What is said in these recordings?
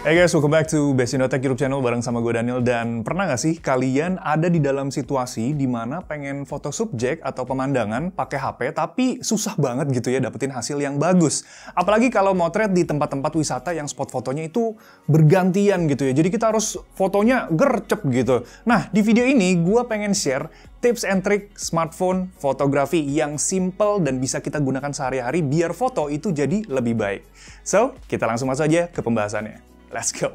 Hey guys, welcome back to Best Tech YouTube channel bareng sama gue Daniel. Dan pernah nggak sih kalian ada di dalam situasi dimana pengen foto subjek atau pemandangan pakai HP tapi susah banget gitu ya dapetin hasil yang bagus. Apalagi kalau motret di tempat-tempat wisata yang spot fotonya itu bergantian gitu ya. Jadi kita harus fotonya gercep gitu. Nah, di video ini gue pengen share tips and trick smartphone fotografi yang simple dan bisa kita gunakan sehari-hari biar foto itu jadi lebih baik. So, kita langsung masuk aja ke pembahasannya. Let's go!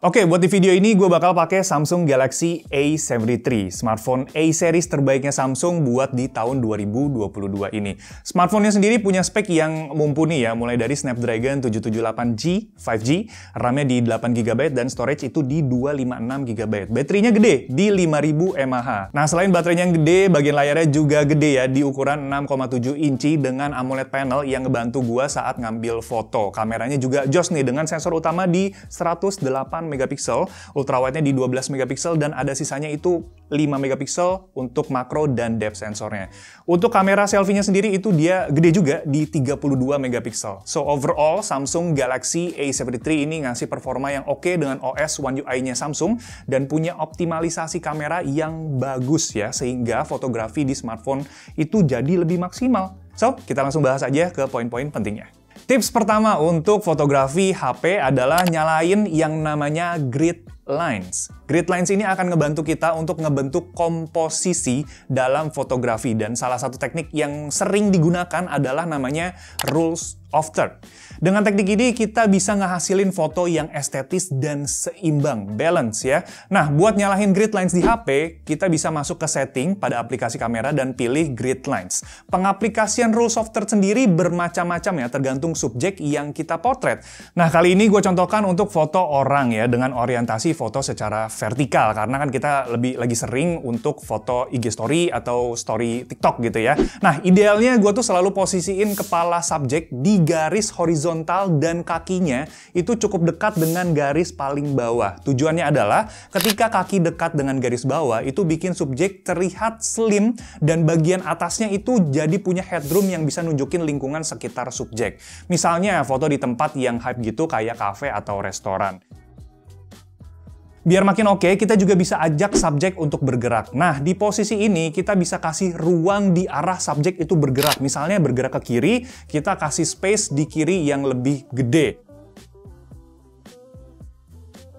Oke, buat di video ini gue bakal pakai Samsung Galaxy A73, smartphone A series terbaiknya Samsung buat di tahun 2022 ini. Smartphone-nya sendiri punya spek yang mumpuni ya, mulai dari Snapdragon 778G 5G, RAM-nya di 8GB dan storage itu di 256GB. Baterainya gede, di 5000 mAh. Nah, selain baterainya yang gede, bagian layarnya juga gede ya, di ukuran 6,7 inci dengan AMOLED panel yang ngebantu gue saat ngambil foto. Kameranya juga jos nih, dengan sensor utama di 108 megapiksel, ultrawide-nya di 12 megapiksel dan ada sisanya itu 5 megapiksel untuk makro dan depth sensornya. Untuk kamera selfie-nya sendiri itu dia gede juga di 32 megapiksel. So overall Samsung Galaxy A73 ini ngasih performa yang oke dengan OS One UI-nya Samsung dan punya optimalisasi kamera yang bagus ya, sehingga fotografi di smartphone itu jadi lebih maksimal. So, kita langsung bahas aja ke poin-poin pentingnya. Tips pertama untuk fotografi HP adalah nyalain yang namanya grid lines. Grid lines ini akan ngebantu kita untuk ngebentuk komposisi dalam fotografi, dan salah satu teknik yang sering digunakan adalah namanya rules of third. Dengan teknik ini kita bisa ngehasilin foto yang estetis dan seimbang, balance ya. Nah, buat nyalahin grid lines di HP, kita bisa masuk ke setting pada aplikasi kamera dan pilih grid lines. Pengaplikasian rules of third sendiri bermacam-macam ya, tergantung subjek yang kita potret. Nah, kali ini gue contohkan untuk foto orang ya, dengan orientasi foto secara vertikal, karena kan kita lagi sering untuk foto IG story atau story TikTok gitu ya. Nah, idealnya gue tuh selalu posisiin kepala subjek di garis horizontal dan kakinya itu cukup dekat dengan garis paling bawah. Tujuannya adalah ketika kaki dekat dengan garis bawah itu bikin subjek terlihat slim dan bagian atasnya itu jadi punya headroom yang bisa nunjukin lingkungan sekitar subjek. Misalnya foto di tempat yang hype gitu kayak kafe atau restoran. Biar makin oke, kita juga bisa ajak subjek untuk bergerak. Nah, di posisi ini kita bisa kasih ruang di arah subjek itu bergerak. Misalnya bergerak ke kiri, kita kasih space di kiri yang lebih gede.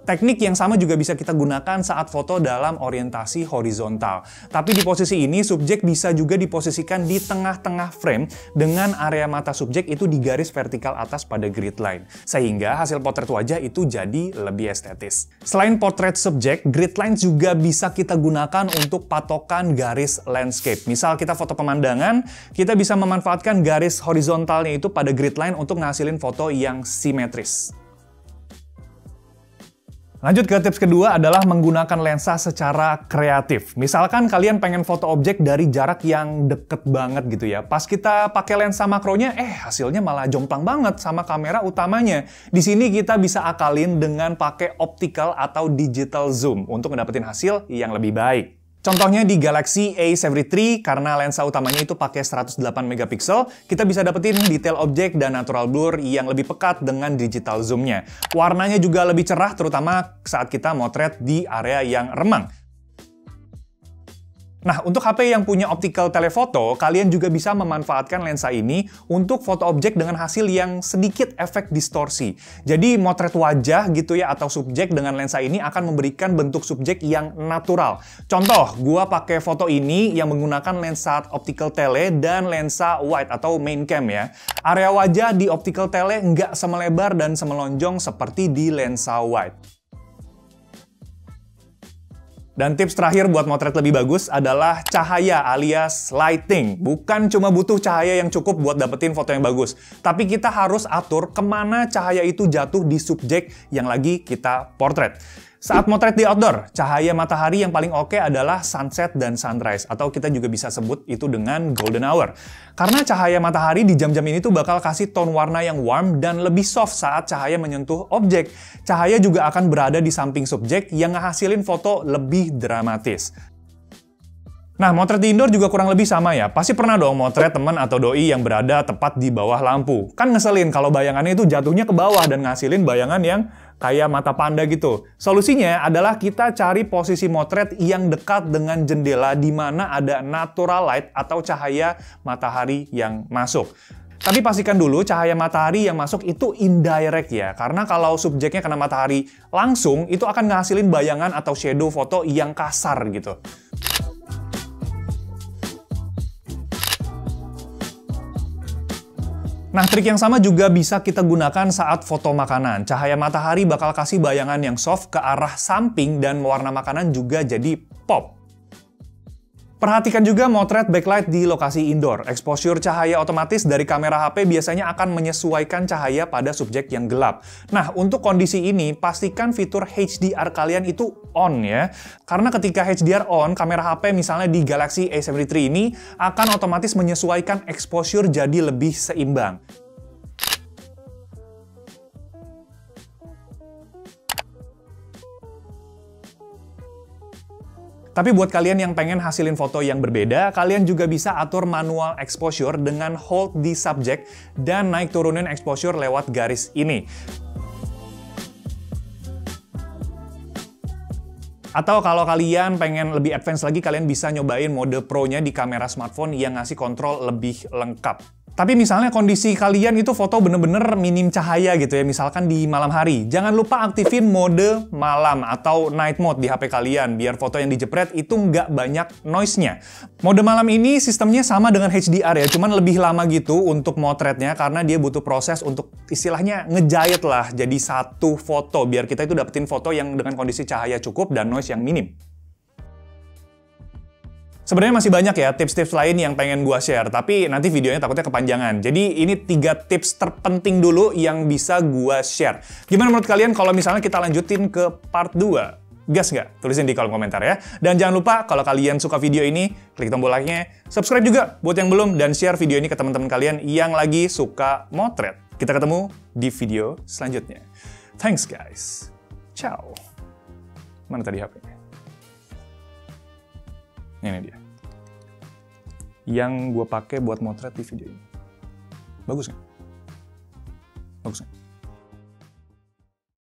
Teknik yang sama juga bisa kita gunakan saat foto dalam orientasi horizontal. Tapi di posisi ini, subjek bisa juga diposisikan di tengah-tengah frame dengan area mata subjek itu di garis vertikal atas pada grid line. Sehingga hasil potret wajah itu jadi lebih estetis. Selain potret subjek, grid line juga bisa kita gunakan untuk patokan garis landscape. Misal kita foto pemandangan, kita bisa memanfaatkan garis horizontalnya itu pada grid line untuk ngasilin foto yang simetris. Lanjut ke tips kedua adalah menggunakan lensa secara kreatif. Misalkan kalian pengen foto objek dari jarak yang deket banget gitu ya. Pas kita pakai lensa makronya, hasilnya malah jomplang banget sama kamera utamanya. Di sini kita bisa akalin dengan pakai optical atau digital zoom untuk mendapatkan hasil yang lebih baik. Contohnya di Galaxy A73, karena lensa utamanya itu pakai 108 megapiksel, kita bisa dapetin detail objek dan natural blur yang lebih pekat dengan digital zoom-nya. Warnanya juga lebih cerah, terutama saat kita motret di area yang remang. Nah, untuk HP yang punya optical telephoto, kalian juga bisa memanfaatkan lensa ini untuk foto objek dengan hasil yang sedikit efek distorsi. Jadi, motret wajah gitu ya atau subjek dengan lensa ini akan memberikan bentuk subjek yang natural. Contoh, gua pakai foto ini yang menggunakan lensa optical tele dan lensa wide atau main cam ya. Area wajah di optical tele nggak semelebar dan semelonjong seperti di lensa wide. Dan tips terakhir buat motret lebih bagus adalah cahaya alias lighting. Bukan cuma butuh cahaya yang cukup buat dapetin foto yang bagus, tapi kita harus atur kemana cahaya itu jatuh di subjek yang lagi kita potret. Saat motret di outdoor, cahaya matahari yang paling oke adalah sunset dan sunrise, atau kita juga bisa sebut itu dengan golden hour. Karena cahaya matahari di jam-jam ini tuh bakal kasih tone warna yang warm dan lebih soft saat cahaya menyentuh objek. Cahaya juga akan berada di samping subjek yang ngehasilin foto lebih dramatis. Nah, motret di indoor juga kurang lebih sama ya. Pasti pernah dong motret teman atau doi yang berada tepat di bawah lampu. Kan ngeselin kalau bayangannya itu jatuhnya ke bawah dan ngasilin bayangan yang kayak mata panda gitu. Solusinya adalah kita cari posisi motret yang dekat dengan jendela di mana ada natural light atau cahaya matahari yang masuk. Tapi pastikan dulu cahaya matahari yang masuk itu indirect ya, karena kalau subjeknya kena matahari langsung, itu akan ngasilin bayangan atau shadow foto yang kasar gitu. Nah, trik yang sama juga bisa kita gunakan saat foto makanan. Cahaya matahari bakal kasih bayangan yang soft ke arah samping dan warna makanan juga jadi pop. Perhatikan juga motret backlight di lokasi indoor. Exposure cahaya otomatis dari kamera HP biasanya akan menyesuaikan cahaya pada subjek yang gelap. Nah, untuk kondisi ini, pastikan fitur HDR kalian itu on ya. Karena ketika HDR on, kamera HP misalnya di Galaxy A73 ini akan otomatis menyesuaikan exposure jadi lebih seimbang. Tapi buat kalian yang pengen hasilin foto yang berbeda, kalian juga bisa atur manual exposure dengan hold di subject dan naik turunin exposure lewat garis ini. Atau kalau kalian pengen lebih advance lagi, kalian bisa nyobain mode Pro-nya di kamera smartphone yang ngasih kontrol lebih lengkap. Tapi misalnya kondisi kalian itu foto bener-bener minim cahaya gitu ya, misalkan di malam hari. Jangan lupa aktifin mode malam atau night mode di HP kalian, biar foto yang dijepret itu nggak banyak noise-nya. Mode malam ini sistemnya sama dengan HDR ya, cuman lebih lama gitu untuk motretnya karena dia butuh proses untuk istilahnya ngejahit lah jadi satu foto, biar kita itu dapetin foto yang dengan kondisi cahaya cukup dan noise yang minim. Sebenarnya masih banyak ya tips-tips lain yang pengen gua share, tapi nanti videonya takutnya kepanjangan. Jadi ini 3 tips terpenting dulu yang bisa gua share. Gimana menurut kalian kalau misalnya kita lanjutin ke part 2? Gas nggak? Tulisin di kolom komentar ya. Dan jangan lupa kalau kalian suka video ini, klik tombol like-nya, subscribe juga buat yang belum, dan share video ini ke teman-teman kalian yang lagi suka motret. Kita ketemu di video selanjutnya. Thanks guys. Ciao. Mana tadi HP-nya? Ini dia. Yang gue pakai buat motret di video ini. Bagus nggak?